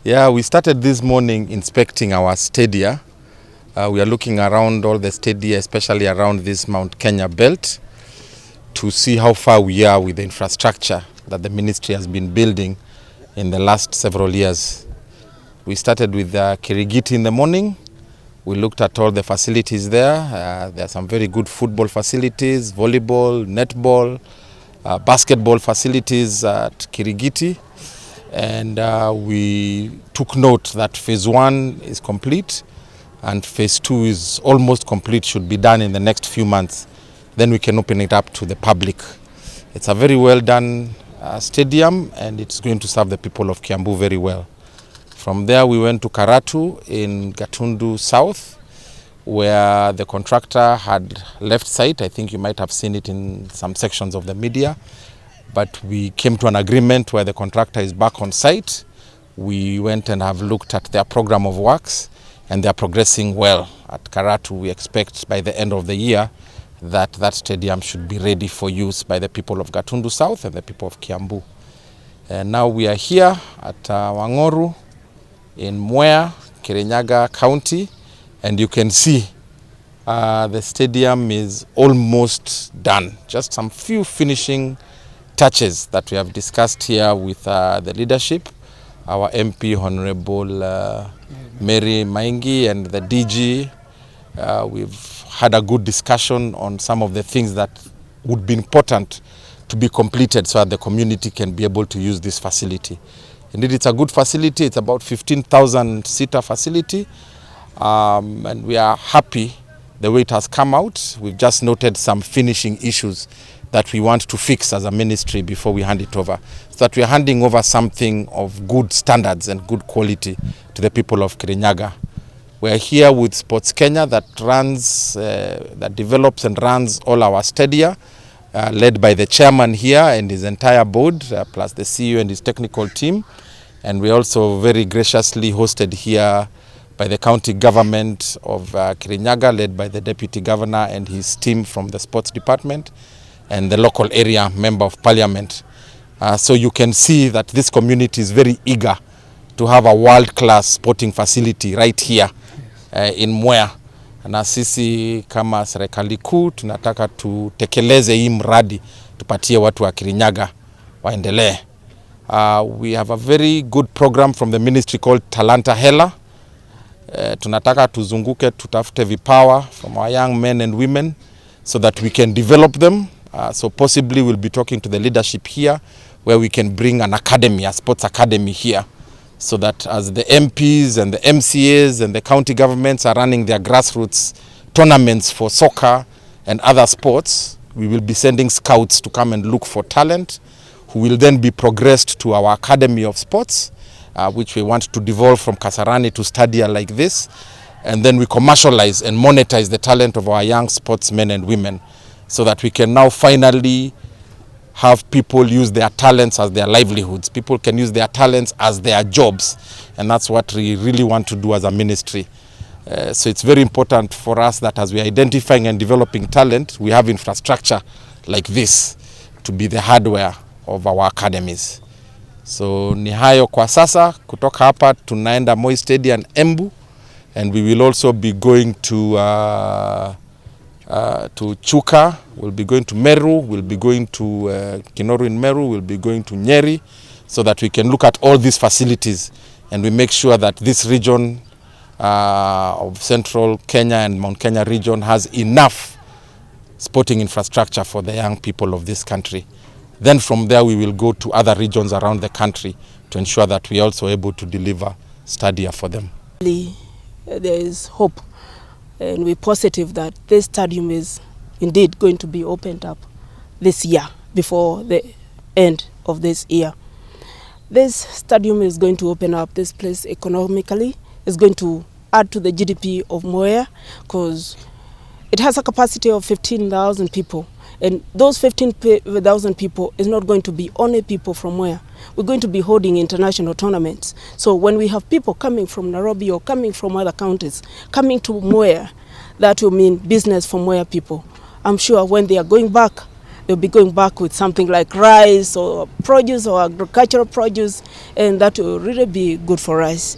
Yeah, we started this morning inspecting our stadia. We are looking around all the stadia, especially around this Mount Kenya belt, to see how far we are with the infrastructure that the ministry has been building in the last several years. We started with Kirigiti in the morning. We looked at all the facilities there. There are some very good football facilities, volleyball, netball, basketball facilities at Kirigiti. And we took note that phase 1 is complete and phase 2 is almost complete, should be done in the next few months. Then we can open it up to the public. It's a very well done stadium, and it's going to serve the people of Kiambu very well. From there we went to Karatu in Gatundu South, where the contractor had left site. I think you might have seen it in some sections of the media. But we came to an agreement where the contractor is back on site. We went and have looked at their program of works, and they are progressing well. At Karatu, we expect by the end of the year that stadium should be ready for use by the people of Gatundu South and the people of Kiambu. And now we are here at Wangoru in Mweke, Kirinyaga County, and you can see the stadium is almost done. Just some few finishing touches that we have discussed here with the leadership, our MP Honorable Mary Maingi and the DG. We've had a good discussion on some of the things that would be important to be completed so that the community can be able to use this facility. Indeed, it's a good facility. It's about 15,000 seater facility, and we are happy the way it has come out. We've just noted some finishing issues that we want to fix as a ministry before we hand it over, so that we are handing over something of good standards and good quality to the people of Kirinyaga. We are here with Sports Kenya that runs, that develops and runs all our stadia, led by the chairman here and his entire board, plus the CEO and his technical team. And we also very graciously hosted here by the county government of Kirinyaga, led by the deputy governor and his team from the sports department, and the local area member of parliament. So you can see that this community is very eager to have a world-class sporting facility right here in Mweke. Na sisi kama serikali kuu tunataka tutekeleze hii mradi, tupatie watu wa Kirinyaga waendelee. We have a very good program from the ministry called Talanta Hela. Tunataka tuzunguke, tutafute vipawa from our young men and women so that we can develop them. So possibly we'll be talking to the leadership here where we can bring an academy, a sports academy here, so that as the MPs and the MCAs and the county governments are running their grassroots tournaments for soccer and other sports, we will be sending scouts to come and look for talent who will then be progressed to our academy of sports, which we want to devolve from Kasarani to Stadia like this. And then we commercialize and monetize the talent of our young sportsmen and women, so that we can now finally have people use their talents as their livelihoods. People can use their talents as their jobs. And that's what we really want to do as a ministry. So it's very important for us that as we are identifying and developing talent, we have infrastructure like this to be the hardware of our academies. So ni hayo kwa sasa. Kutoka hapa tunaenda Moi Stadium Embu, and we will also be going to Chuka, we'll be going to Meru, we'll be going to Kinoru in Meru, we'll be going to Nyeri, so that we can look at all these facilities and we make sure that this region of central Kenya and Mount Kenya region has enough sporting infrastructure for the young people of this country. Then from there we will go to other regions around the country to ensure that we are also able to deliver stadia for them. There is hope, and we're positive that this stadium is indeed going to be opened up this year, before the end of this year. This stadium is going to open up this place economically. It's going to add to the GDP of Mweke, because it has a capacity of 15,000 people. And those 15,000 people is not going to be only people from Mweke. We're going to be holding international tournaments. So when we have people coming from Nairobi or coming from other counties, coming to Mweke, that will mean business for Mweke people. I'm sure when they are going back, they'll be going back with something like rice or produce or agricultural produce, and that will really be good for us.